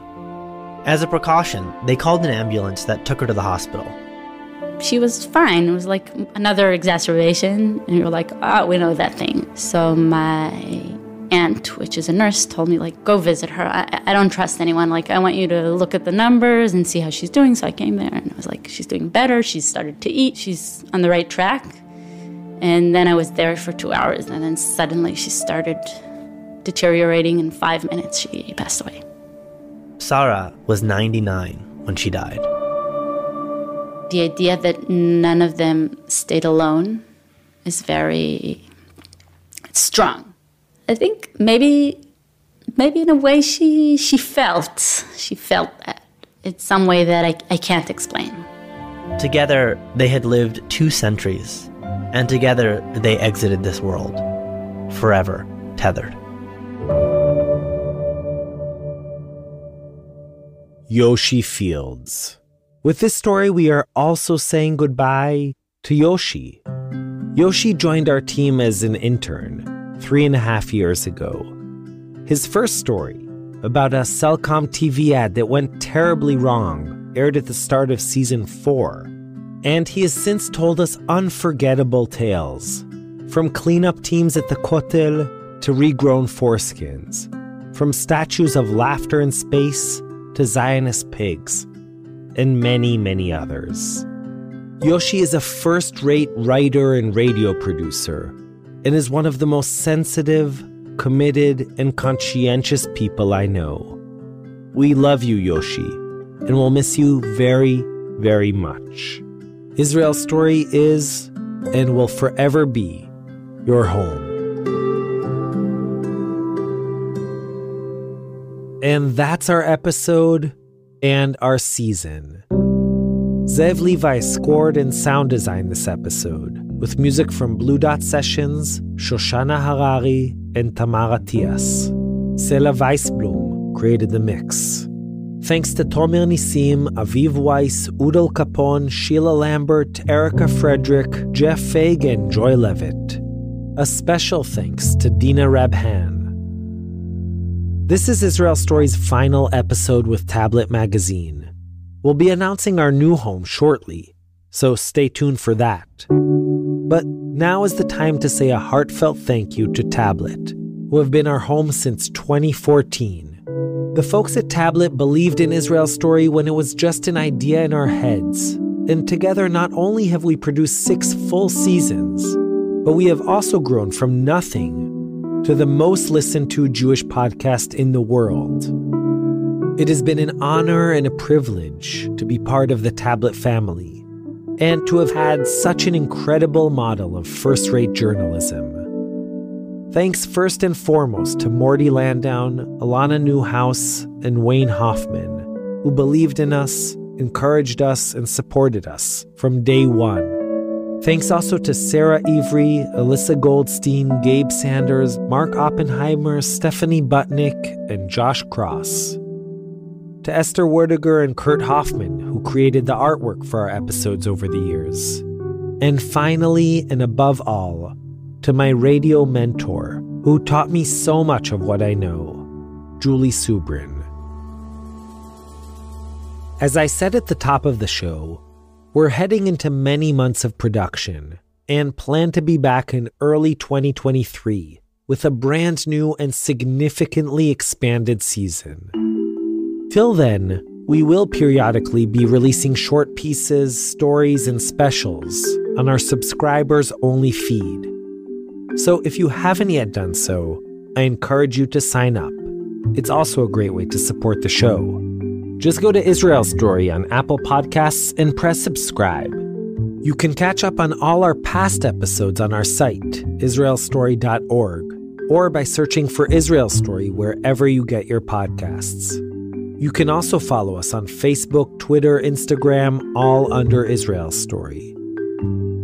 As a precaution, they called an ambulance that took her to the hospital. She was fine. It was like another exacerbation. And we were like, oh, we know that thing. So my aunt, which is a nurse, told me, like, go visit her. I don't trust anyone. Like, I want you to look at the numbers and see how she's doing. So I came there and I was like, she's doing better. She's started to eat. She's on the right track. And then I was there for 2 hours. And then suddenly she started deteriorating. In 5 minutes, she passed away. Sarah was 99 when she died. The idea that none of them stayed alone is very strong. I think maybe in a way she felt that. It's some way that I can't explain. Together, they had lived 2 centuries, and together they exited this world, forever tethered. Yoshi Fields. With this story, we are also saying goodbye to Yoshi. Yoshi joined our team as an intern 3.5 years ago. His first story, about a Cellcom TV ad that went terribly wrong, aired at the start of season 4. And he has since told us unforgettable tales. From cleanup teams at the Kotel to regrown foreskins. From statues of laughter in space to Zionist pigs. And many, many others. Yoshi is a first-rate writer and radio producer, and is one of the most sensitive, committed, and conscientious people I know. We love you, Yoshi, and we'll miss you very, very much. Israel Story is, and will forever be, your home. And that's our episode and our season. Zev Levi scored and sound designed this episode, with music from Blue Dot Sessions, Shoshana Harari, and Tamara Tias. Sela Weisblum created the mix. Thanks to Tomer Nisim, Aviv Weiss, Udal Capone, Sheila Lambert, Erica Frederick, Jeff Feig, and Joy Levitt. A special thanks to Dina Rabhan. This is Israel Story's final episode with Tablet Magazine. We'll be announcing our new home shortly, so stay tuned for that. But now is the time to say a heartfelt thank you to Tablet, who have been our home since 2014. The folks at Tablet believed in Israel Story when it was just an idea in our heads. And together, not only have we produced 6 full seasons, but we have also grown from nothing to the most listened to Jewish podcast in the world. It has been an honor and a privilege to be part of the Tablet family, and to have had such an incredible model of first-rate journalism. Thanks first and foremost to Morty Landau, Alana Newhouse, and Wayne Hoffman, who believed in us, encouraged us, and supported us from day one. Thanks also to Sarah Ivry, Alyssa Goldstein, Gabe Sanders, Mark Oppenheimer, Stephanie Butnick, and Josh Cross. To Esther Werdiger and Kurt Hoffman, who created the artwork for our episodes over the years. And finally, and above all, to my radio mentor, who taught me so much of what I know, Julie Subrin. As I said at the top of the show, we're heading into many months of production and plan to be back in early 2023 with a brand new and significantly expanded season. Till then, we will periodically be releasing short pieces, stories, and specials on our subscribers-only feed. So if you haven't yet done so, I encourage you to sign up. It's also a great way to support the show. Just go to Israel Story on Apple Podcasts and press subscribe. You can catch up on all our past episodes on our site, israelstory.org, or by searching for Israel Story wherever you get your podcasts. You can also follow us on Facebook, Twitter, Instagram, all under Israel Story.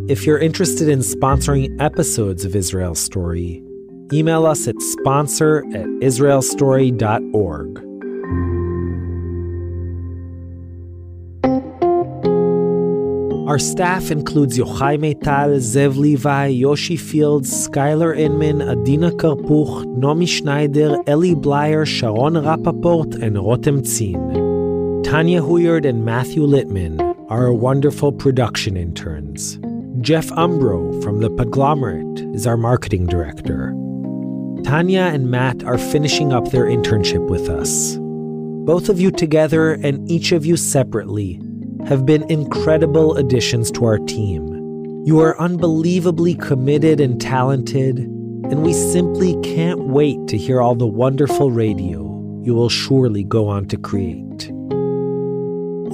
If you're interested in sponsoring episodes of Israel Story, email us at sponsor@israelstory.org. Our staff includes Yochai Meital, Zev Levi, Yoshi Fields, Skylar Inman, Adina Karpuch, Nomi Schneider, Eli Blyer, Sharon Rappaport, and Rotem Tzin. Tanya Huyard and Matthew Littman are our wonderful production interns. Jeff Umbro from The Podglomerate is our marketing director. Tanya and Matt are finishing up their internship with us. Both of you together and each of you separately have been incredible additions to our team. You are unbelievably committed and talented, and we simply can't wait to hear all the wonderful radio you will surely go on to create.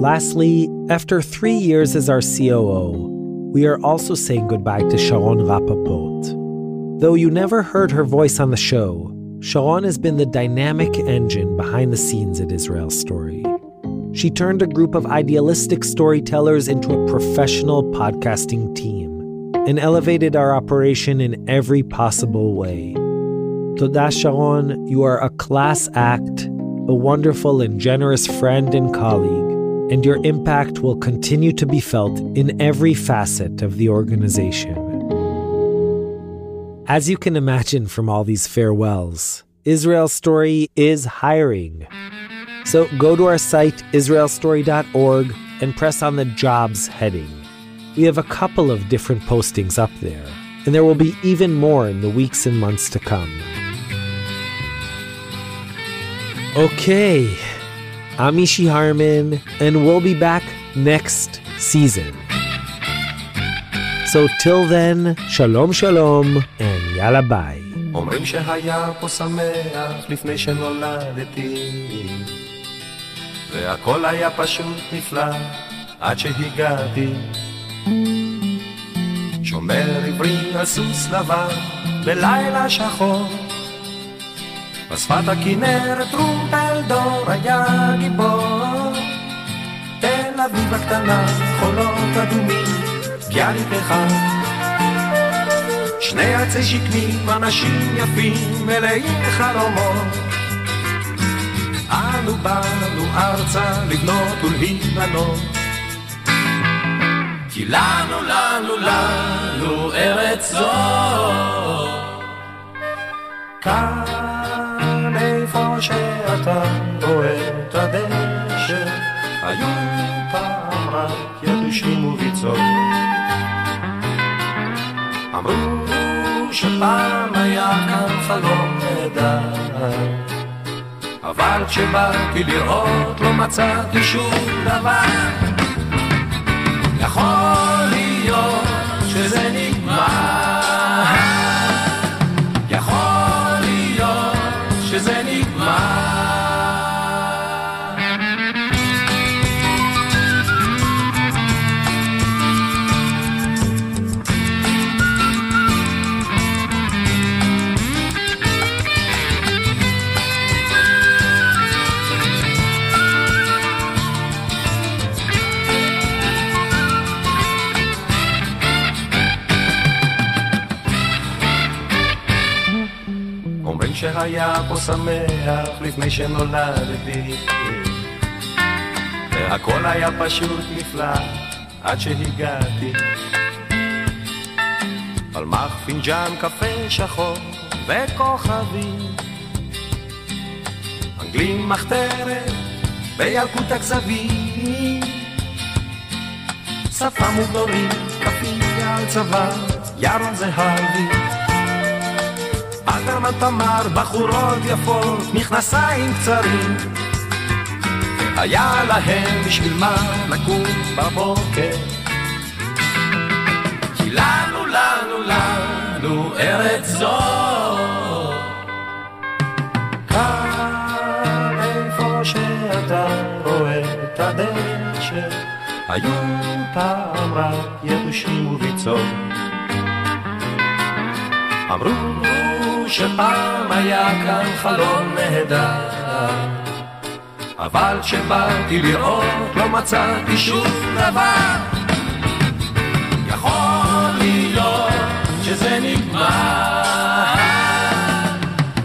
Lastly, after 3 years as our COO, we are also saying goodbye to Sharon Rapaport. Though you never heard her voice on the show, Sharon has been the dynamic engine behind the scenes at Israel Story. She turned a group of idealistic storytellers into a professional podcasting team and elevated our operation in every possible way. Toda Sharon, you are a class act, a wonderful and generous friend and colleague, and your impact will continue to be felt in every facet of the organization. As you can imagine from all these farewells, Israel Story is hiring. So go to our site, israelstory.org, and press on the Jobs heading. We have a couple of different postings up there, and there will be even more in the weeks and months to come. Okay, I'm Mishy Harman, and we'll be back next season. So till then, shalom shalom, and yalla bye. אומרים שהיה פה שמח לפני שנולדתי, והכל היה פשוט נפלא עד שהגעתי. שומר עברי על סוס לבן בלילה שחור, בשפת הכנרת טרומפלדור היה גיבור. תל אביב הקטנה, חולות אדומים, ביאליק אחד, שני עצי שקמים, אנשים יפים מלאים חלומות. אנו באנו ארצה לבנות ולהיבנות, כי לנו ארץ זו. כאן איפה שאתה רואה את הדשא, היו פעם רק יתושים וביצות. אמרו שפעם היה כאן חלום נהדר, אבל כשבאתי לראות לא מצאתי שום דבר. יכול להיות שזה נגמר, יכול להיות שזה נגמר. שהיה פה שמח לפני שנולדתי, והכל היה פשוט נפלא עד שהגעתי. פלמח פינג'אן קפה שחור וכוכבים, אנגלים מחתרת בילקוט הכזבים, שפם וגדורים כפייה על צבא ירון זהבי, אלתרמן תמר, בחורות יפות, מכנסיים קצרים, היה להם בשביל מה לקום בבוקר. כי לנו ארץ זו, כאן איפה שאתה רואה את הדשא, היו פעם רק יתושים וביצות. אמרו שפעם היה כאן חלום נהדר, אבל כשבאתי לראות לא מצאתי שום דבר. יכול להיות שזה נגמר,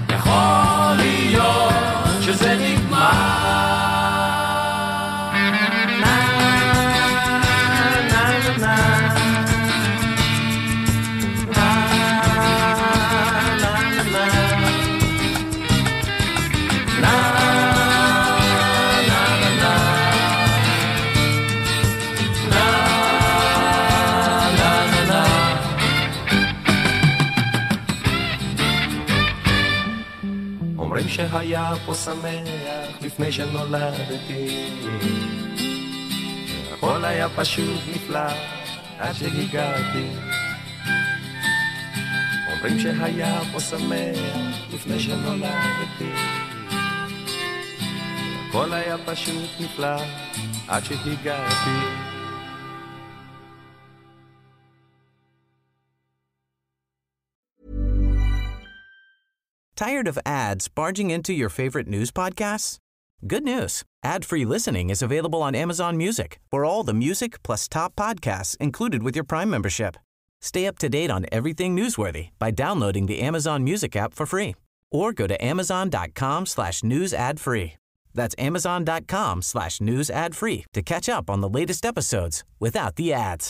יכול להיות שזה נגמר. שהיה פה שמח לפני שנולדתי. הכל היה פשוט נפלא עד שהגעתי. אומרים שהיה פה שמח לפני שנולדתי. הכל היה פשוט נפלא עד שהגעתי. Tired of ads barging into your favorite news podcasts? Good news. Ad-free listening is available on Amazon Music for all the music plus top podcasts included with your Prime membership. Stay up to date on everything newsworthy by downloading the Amazon Music app for free or go to amazon.com/news ad free. That's amazon.com/news ad free to catch up on the latest episodes without the ads.